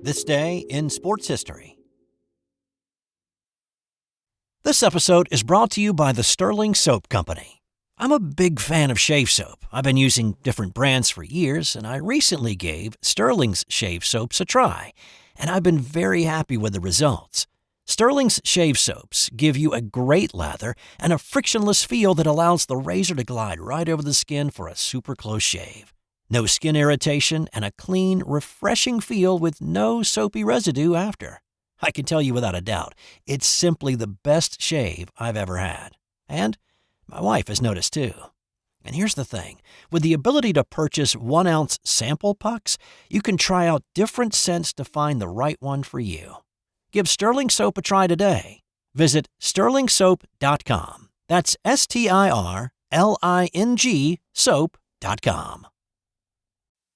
This day in sports history. This episode is brought to you by the Sterling Soap Company. I'm a big fan of shave soap. I've been using different brands for years, and I recently gave Sterling's shave soaps a try, and I've been very happy with the results. Sterling's shave soaps give you a great lather and a frictionless feel that allows the razor to glide right over the skin for a super close shave. No skin irritation and a clean, refreshing feel with no soapy residue after. I can tell you without a doubt, it's simply the best shave I've ever had. And my wife has noticed too. And here's the thing. With the ability to purchase 1-ounce sample pucks, you can try out different scents to find the right one for you. Give Sterling Soap a try today. Visit sterlingsoap.com. That's STIRLING soap.com.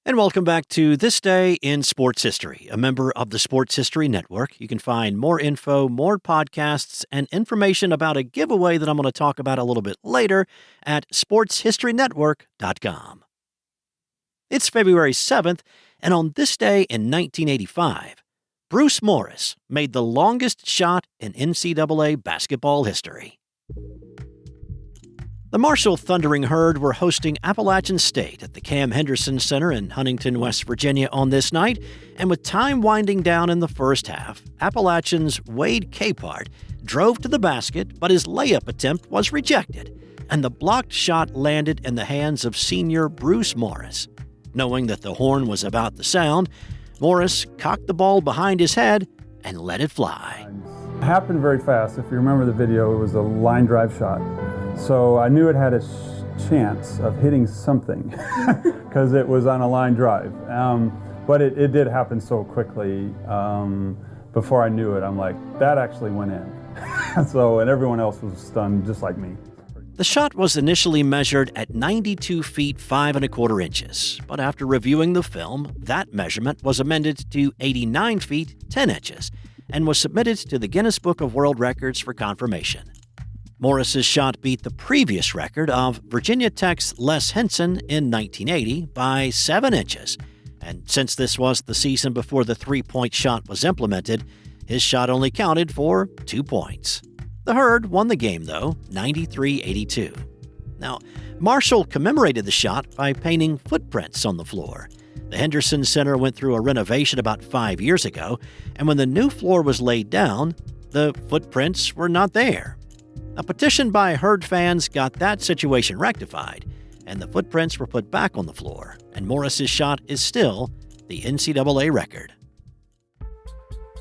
And welcome back to This Day in Sports History, a member of the Sports History Network. You can find more info, more podcasts, and information about a giveaway that I'm going to talk about a little bit later at sportshistorynetwork.com. It's February 7th, and on this day in 1985, Bruce Morris made the longest shot in NCAA basketball history. The Marshall Thundering Herd were hosting Appalachian State at the Cam Henderson Center in Huntington, West Virginia on this night, and with time winding down in the first half, Appalachian's Wade Capehart drove to the basket, but his layup attempt was rejected, and the blocked shot landed in the hands of senior Bruce Morris. Knowing that the horn was about to sound, Morris cocked the ball behind his head and let it fly. It happened very fast. If you remember the video, it was a line drive shot. So I knew it had a chance of hitting something because it was on a line drive. But it did happen so quickly. Before I knew it, I'm like, that actually went in. And everyone else was stunned just like me. The shot was initially measured at 92 feet 5 1/4 inches, but after reviewing the film, that measurement was amended to 89 feet 10 inches and was submitted to the Guinness Book of World Records for confirmation. Morris's shot beat the previous record of Virginia Tech's Les Henson in 1980 by 7 inches, and since this was the season before the three-point shot was implemented, his shot only counted for 2 points. The Herd won the game, though, 93-82. Now, Marshall commemorated the shot by painting footprints on the floor. The Henderson Center went through a renovation about 5 years ago, and when the new floor was laid down, the footprints were not there. A petition by Herd fans got that situation rectified, and the footprints were put back on the floor, and Morris's shot is still the NCAA record.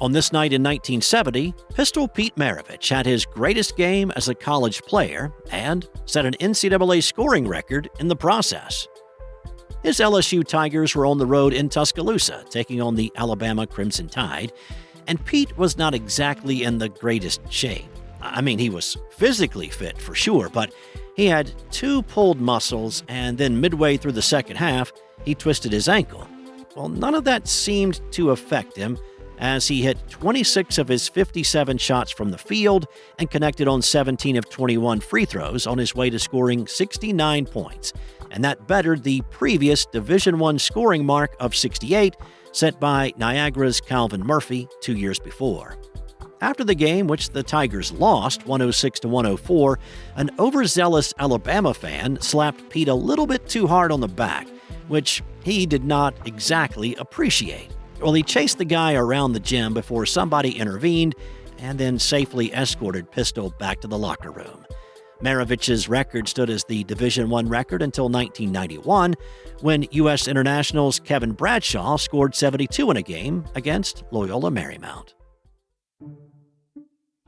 On this night in 1970, Pistol Pete Maravich had his greatest game as a college player and set an NCAA scoring record in the process. His LSU Tigers were on the road in Tuscaloosa, taking on the Alabama Crimson Tide, and Pete was not exactly in the greatest shape. I mean, he was physically fit for sure, but he had 2 pulled muscles, and then midway through the second half, he twisted his ankle. Well, none of that seemed to affect him, as he hit 26 of his 57 shots from the field and connected on 17 of 21 free throws on his way to scoring 69 points, and that bettered the previous Division I scoring mark of 68 set by Niagara's Calvin Murphy 2 years before. After the game, which the Tigers lost 106-104, an overzealous Alabama fan slapped Pete a little bit too hard on the back, which he did not exactly appreciate. Well, he chased the guy around the gym before somebody intervened and then safely escorted Pistol back to the locker room. Maravich's record stood as the Division I record until 1991, when U.S. Internationals Kevin Bradshaw scored 72 in a game against Loyola Marymount.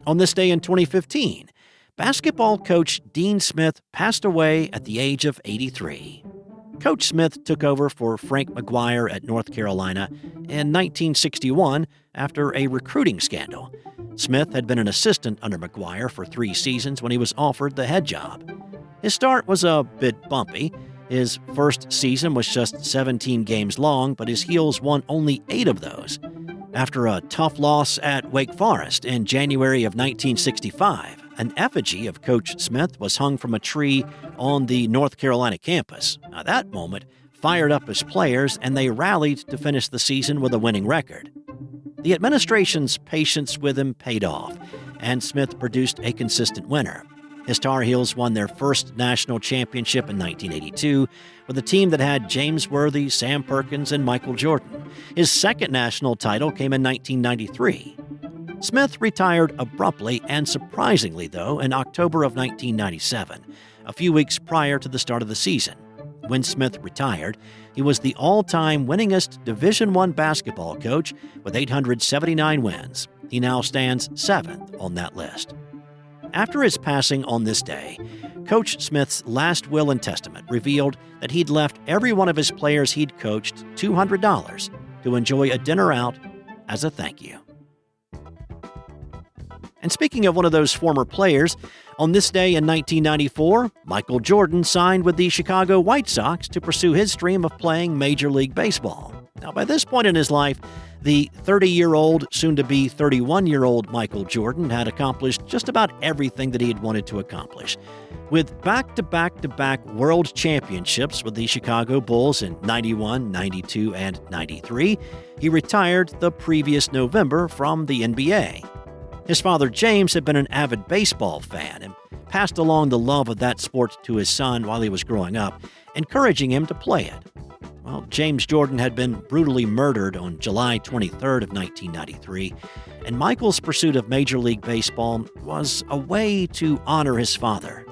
On this day in 2015, basketball coach Dean Smith passed away at the age of 83. Coach Smith took over for Frank McGuire at North Carolina in 1961 after a recruiting scandal. Smith had been an assistant under McGuire for 3 seasons when he was offered the head job. His start was a bit bumpy. His first season was just 17 games long, but his Heels won only 8 of those. After a tough loss at Wake Forest in January of 1965, an effigy of Coach Smith was hung from a tree on the North Carolina campus. Now, that moment fired up his players, and they rallied to finish the season with a winning record. The administration's patience with him paid off, and Smith produced a consistent winner. His Tar Heels won their first national championship in 1982 with a team that had James Worthy, Sam Perkins, and Michael Jordan. His second national title came in 1993. Smith retired abruptly and surprisingly, though, in October of 1997, a few weeks prior to the start of the season. When Smith retired, he was the all-time winningest Division I basketball coach with 879 wins. He now stands 7th on that list. After his passing on this day, Coach Smith's last will and testament revealed that he'd left every one of his players he'd coached $200 to enjoy a dinner out as a thank you. And speaking of one of those former players, on this day in 1994, Michael Jordan signed with the Chicago White Sox to pursue his dream of playing Major League Baseball. Now, by this point in his life, the 30-year-old, soon-to-be 31-year-old Michael Jordan had accomplished just about everything that he had wanted to accomplish. With back-to-back-to-back world championships with the Chicago Bulls in 91, 92, and 93, he retired the previous November from the NBA. His father, James, had been an avid baseball fan and passed along the love of that sport to his son while he was growing up, encouraging him to play it. Well, James Jordan had been brutally murdered on July 23rd of 1993, and Michael's pursuit of Major League Baseball was a way to honor his father.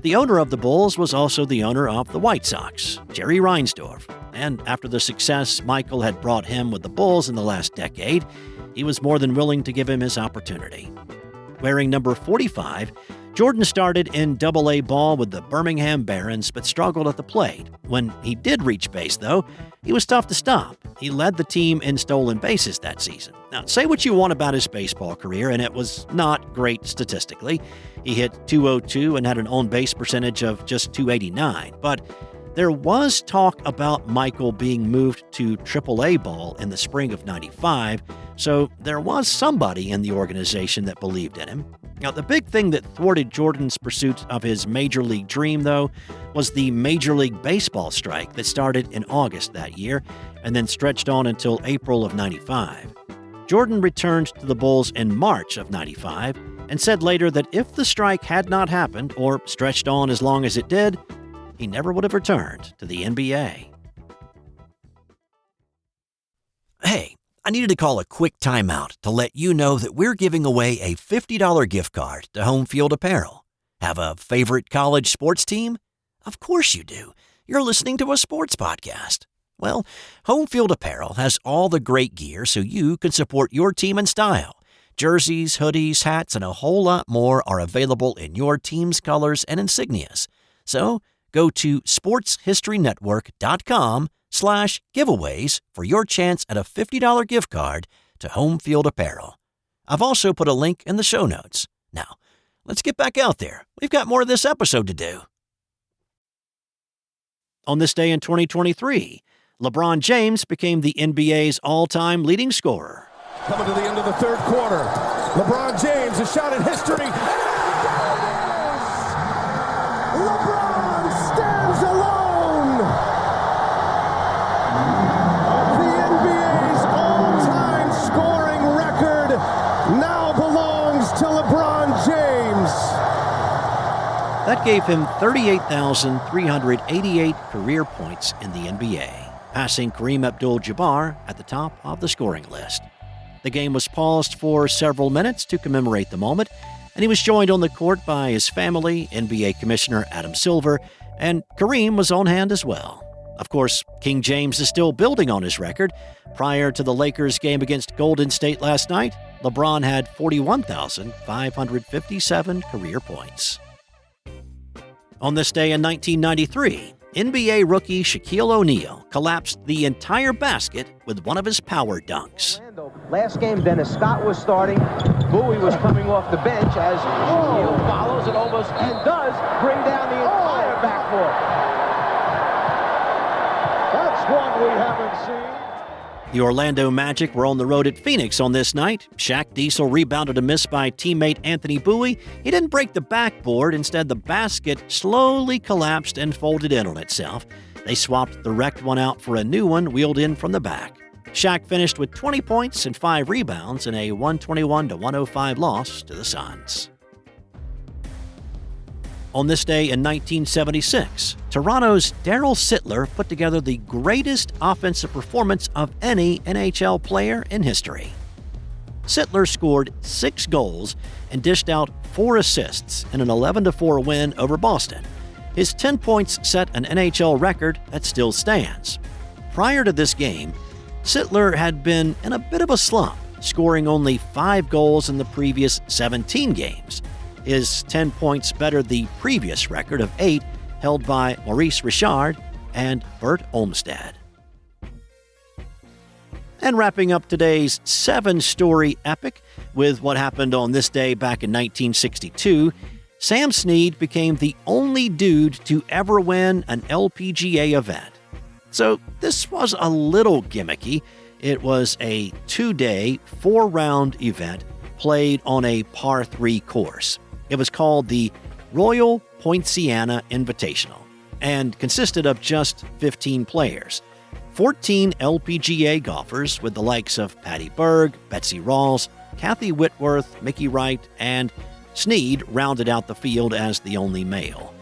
The owner of the Bulls was also the owner of the White Sox, Jerry Reinsdorf, and after the success Michael had brought him with the Bulls in the last decade, he was more than willing to give him his opportunity. Wearing number 45, Jordan started in Double-A ball with the Birmingham Barons, but struggled at the plate. When he did reach base, though, he was tough to stop. He led the team in stolen bases that season. Now, say what you want about his baseball career, and it was not great statistically. He hit .202 and had an on-base percentage of just .289, but there was talk about Michael being moved to Triple-A ball in the spring of '95, so there was somebody in the organization that believed in him. Now, the big thing that thwarted Jordan's pursuit of his Major League dream, though, was the Major League Baseball strike that started in August that year and then stretched on until April of '95. Jordan returned to the Bulls in March of '95 and said later that if the strike had not happened or stretched on as long as it did, he never would have returned to the NBA. Hey, I needed to call a quick timeout to let you know that we're giving away a $50 gift card to Homefield Apparel. Have a favorite college sports team? Of course you do. You're listening to a sports podcast. Well, Homefield Apparel has all the great gear so you can support your team in style. Jerseys, hoodies, hats, and a whole lot more are available in your team's colors and insignias. So, go to sportshistorynetwork.com/giveaways for your chance at a $50 gift card to Homefield Apparel. I've also put a link in the show notes. Now, let's get back out there. We've got more of this episode to do. On this day in 2023, LeBron James became the NBA's all-time leading scorer. Coming to the end of the third quarter, LeBron James, a shot at history. LeBron stands alone. The NBA's all-time scoring record now belongs to LeBron James. That gave him 38,388 career points in the NBA, passing Kareem Abdul-Jabbar at the top of the scoring list. The game was paused for several minutes to commemorate the moment, and he was joined on the court by his family, NBA Commissioner Adam Silver, and Kareem was on hand as well. Of course, King James is still building on his record. Prior to the Lakers game against Golden State last night, LeBron had 41,557 career points. On this day in 1993, NBA rookie Shaquille O'Neal collapsed the entire basket with one of his power dunks. Last game, Dennis Scott was starting. Bowie was coming off the bench as O'Neal follows it almost and does bring down the entire backcourt. That's one we haven't seen. The Orlando Magic were on the road at Phoenix on this night. Shaq Diesel rebounded a miss by teammate Anthony Bowie. He didn't break the backboard. Instead, the basket slowly collapsed and folded in on itself. They swapped the wrecked one out for a new one wheeled in from the back. Shaq finished with 20 points and 5 rebounds in a 121-105 loss to the Suns. On this day in 1976, Toronto's Daryl Sittler put together the greatest offensive performance of any NHL player in history. Sittler scored 6 goals and dished out 4 assists in an 11-4 win over Boston. His 10 points set an NHL record that still stands. Prior to this game, Sittler had been in a bit of a slump, scoring only 5 goals in the previous 17 games. His 10 points bettered the previous record of 8 held by Maurice Richard and Bert Olmsted. And wrapping up today's 7-story epic with what happened on this day back in 1962, Sam Snead became the only dude to ever win an LPGA event. So this was a little gimmicky. It was a 2-day, 4-round event played on a par 3 course. It was called the Royal Poinciana Invitational and consisted of just 15 players. 14 LPGA golfers with the likes of Patty Berg, Betsy Rawls, Kathy Whitworth, Mickey Wright, and Snead rounded out the field as the only male.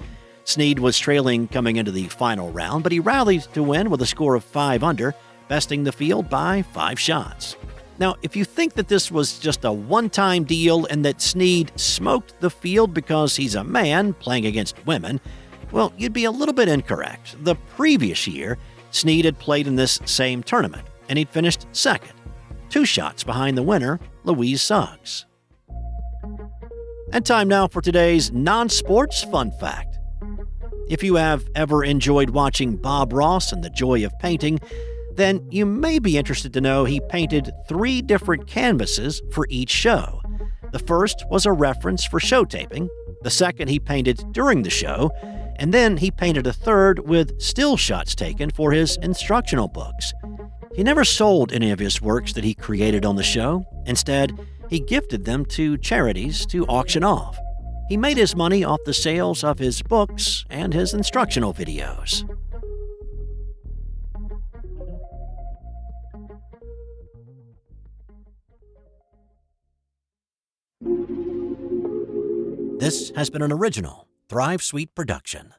Snead was trailing coming into the final round, but he rallied to win with a score of 5 under, besting the field by 5 shots. Now, if you think that this was just a one-time deal and that Snead smoked the field because he's a man playing against women, well, you'd be a little bit incorrect. The previous year, Snead had played in this same tournament, and he'd finished second, 2 shots behind the winner, Louise Suggs. And time now for today's non-sports fun fact. If you have ever enjoyed watching Bob Ross and the Joy of Painting, then you may be interested to know he painted 3 different canvases for each show. The first was a reference for show taping, the second he painted during the show, and then he painted a third with still shots taken for his instructional books. He never sold any of his works that he created on the show. Instead, he gifted them to charities to auction off. He made his money off the sales of his books and his instructional videos. This has been an original Thrive Suite production.